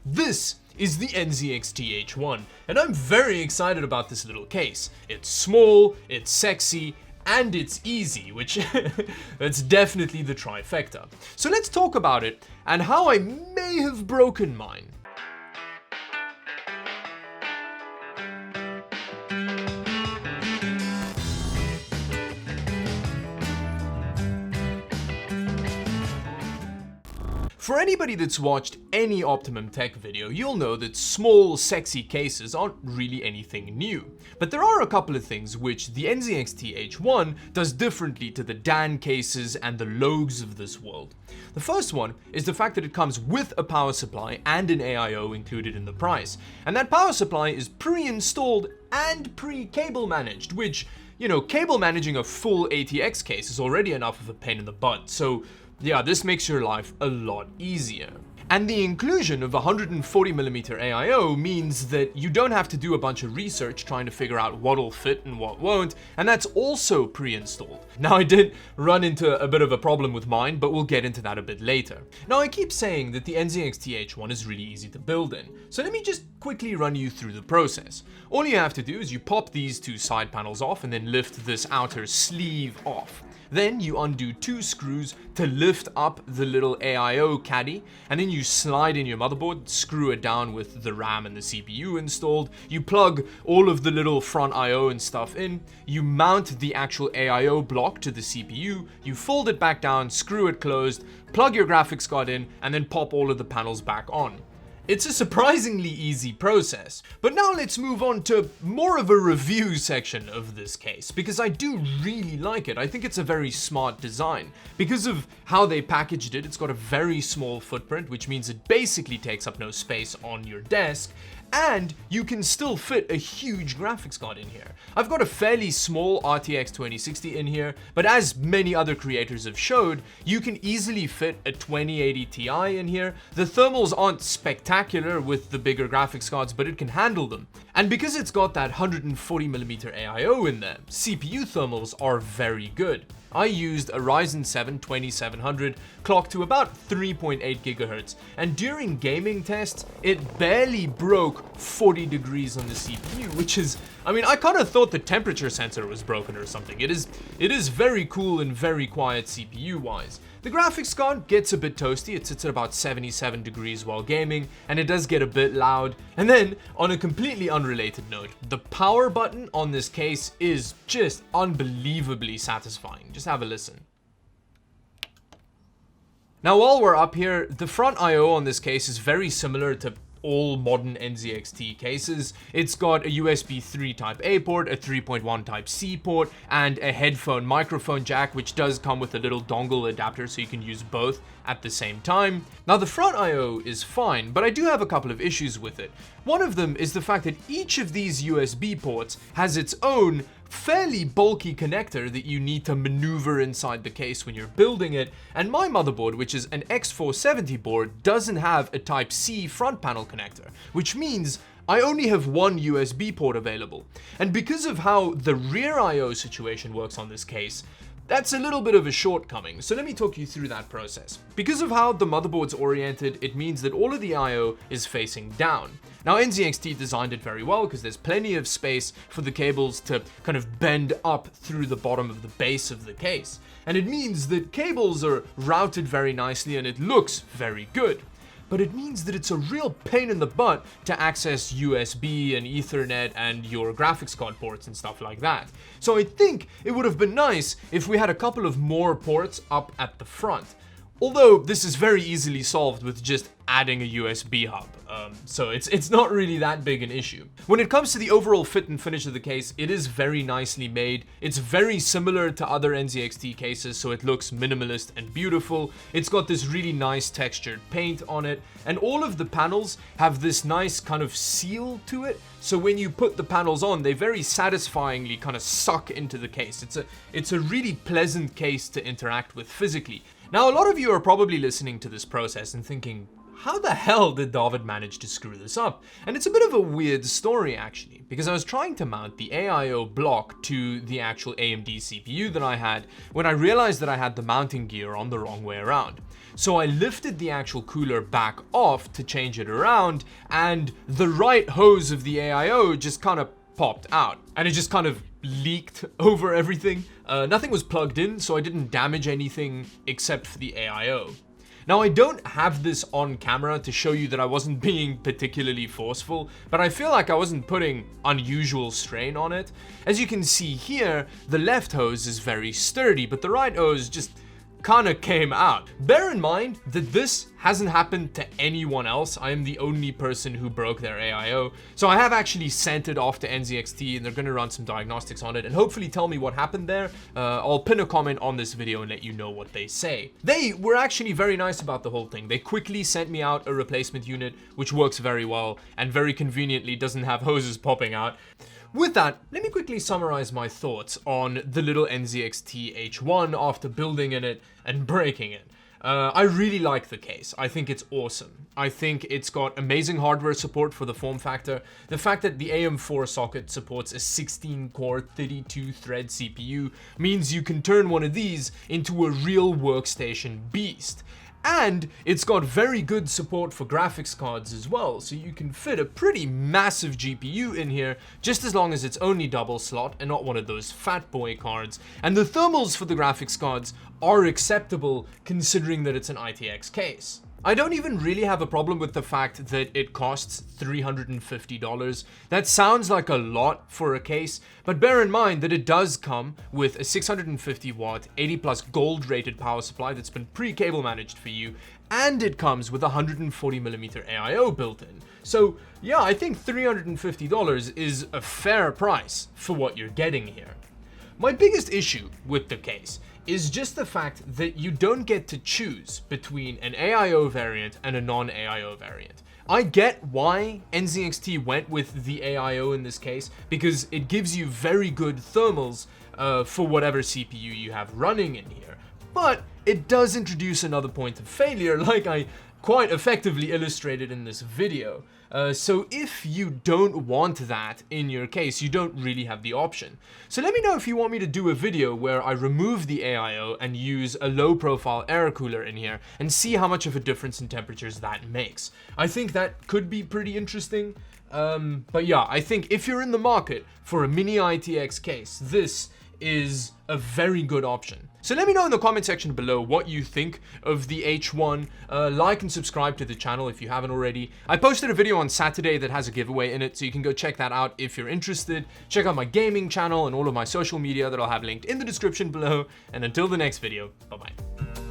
This is the NZXT H1, and I'm very excited about this little case. It's small, it's sexy, and it's easy, which that's definitely the trifecta. So let's talk about it and how I may have broken mine. For anybody that's watched any Optimum Tech video, you'll know that small, sexy cases aren't really anything new. But there are a couple of things which the NZXT H1 does differently to the Dan cases and the Logs of this world. The first one is the fact that it comes with a power supply and an AIO included in the price. And that power supply is pre-installed and pre-cable managed, which, you know, cable managing a full ATX case is already enough of a pain in the butt. So yeah, this makes your life a lot easier. And the inclusion of 140mm AIO means that you don't have to do a bunch of research trying to figure out what'll fit and what won't, and that's also pre-installed. Now, I did run into a bit of a problem with mine, but we'll get into that a bit later. Now, I keep saying that the NZXT H1 is really easy to build in, so let me just quickly run you through the process. All you have to do is you pop these two side panels off and then lift this outer sleeve off. Then you undo two screws to lift up the little AIO caddy, and then you slide in your motherboard, screw it down with the RAM and the CPU installed. You plug all of the little front IO and stuff in, you mount the actual AIO block to the CPU, you fold it back down, screw it closed, plug your graphics card in, and then pop all of the panels back on. It's a surprisingly easy process. But now let's move on to more of a review section of this case, because I do really like it. I think it's a very smart design. Because of how they packaged it, it's got a very small footprint, which means it basically takes up no space on your desk, and you can still fit a huge graphics card in here. I've got a fairly small RTX 2060 in here, but as many other creators have showed, you can easily fit a 2080 Ti in here. The thermals aren't spectacular with the bigger graphics cards, but it can handle them. And because it's got that 140mm AIO in there, CPU thermals are very good. I used a Ryzen 7 2700 clocked to about 3.8 GHz, and during gaming tests, it barely broke 40 degrees on the CPU, which is, I mean, I kind of thought the temperature sensor was broken or something. It is very cool and very quiet CPU-wise. The graphics card gets a bit toasty. It sits at about 77 degrees while gaming, and it does get a bit loud. And then, on a completely unrelated note, the power button on this case is just unbelievably satisfying. Just have a listen. Now, while we're up here, the front I/O on this case is very similar to all modern NZXT cases. It's got a USB 3 Type A port, a 3.1 Type C port, and a headphone microphone jack, which does come with a little dongle adapter so you can use both at the same time. Now, the front I/O is fine, but I do have a couple of issues with it. One of them is the fact that each of these USB ports has its own fairly bulky connector that you need to maneuver inside the case when you're building it, and my motherboard, which is an X470 board, doesn't have a Type C front panel connector, which means I only have one USB port available. And because of how the rear I/O situation works on this case, that's a little bit of a shortcoming, so let me talk you through that process. Because of how the motherboard's oriented, it means that all of the I/O is facing down. Now, NZXT designed it very well because there's plenty of space for the cables to kind of bend up through the bottom of the base of the case. And it means that cables are routed very nicely and it looks very good. But it means that it's a real pain in the butt to access USB and Ethernet and your graphics card ports and stuff like that. So I think it would have been nice if we had a couple of more ports up at the front. Although this is very easily solved with just adding a USB hub, so it's not really that big an issue. When it comes to the overall fit and finish of the case, it is very nicely made. It's very similar to other NZXT cases, so it looks minimalist and beautiful. It's got this really nice textured paint on it, and all of the panels have this nice kind of seal to it, so when you put the panels on, they very satisfyingly kind of suck into the case. It's a really pleasant case to interact with physically. Now, a lot of you are probably listening to this process and thinking, how the hell did Dawid manage to screw this up? And it's a bit of a weird story, actually, because I was trying to mount the AIO block to the actual AMD CPU that I had when I realized that I had the mounting gear on the wrong way around. So I lifted the actual cooler back off to change it around, and the right hose of the AIO just kind of popped out, and it just kind of leaked over everything. Nothing was plugged in, so I didn't damage anything except for the AIO. Now, I don't have this on camera to show you that I wasn't being particularly forceful, but I feel like I wasn't putting unusual strain on it. As you can see here, the left hose is very sturdy, but the right hose just kind of came out. Bear in mind that this hasn't happened to anyone else. I am the only person who broke their AIO. So I have actually sent it off to NZXT, and they're going to run some diagnostics on it and hopefully tell me what happened there. I'll pin a comment on this video and let you know what they say. They were actually very nice about the whole thing. They quickly sent me out a replacement unit, which works very well and very conveniently doesn't have hoses popping out. With that, let me quickly summarize my thoughts on the little NZXT H1 after building in it and breaking it. I really like the case. I think it's awesome. I think it's got amazing hardware support for the form factor. The fact that the AM4 socket supports a 16-core, 32-thread CPU means you can turn one of these into a real workstation beast. And it's got very good support for graphics cards as well, so you can fit a pretty massive GPU in here, just as long as it's only double slot and not one of those fat boy cards. And the thermals for the graphics cards are acceptable considering that it's an ITX case. I don't even really have a problem with the fact that it costs $350. That sounds like a lot for a case, but bear in mind that it does come with a 650 watt, 80 plus gold rated power supply that's been pre-cable managed for you, and it comes with a 140mm AIO built in. So yeah, I think $350 is a fair price for what you're getting here. My biggest issue with the case is just the fact that you don't get to choose between an AIO variant and a non-AIO variant. I get why NZXT went with the AIO in this case, because it gives you very good thermals for whatever CPU you have running in here. But it does introduce another point of failure, like I quite effectively illustrated in this video. So if you don't want that in your case, you don't really have the option. So let me know if you want me to do a video where I remove the AIO and use a low profile air cooler in here and see how much of a difference in temperatures that makes. I think that could be pretty interesting. But yeah, I think if you're in the market for a mini ITX case, this is a very good option. So let me know in the comment section below what you think of the H1. Like and subscribe to the channel if you haven't already. I posted a video on Saturday that has a giveaway in it, so you can go check that out if you're interested. Check out my gaming channel and all of my social media that I'll have linked in the description below. And until the next video, bye-bye.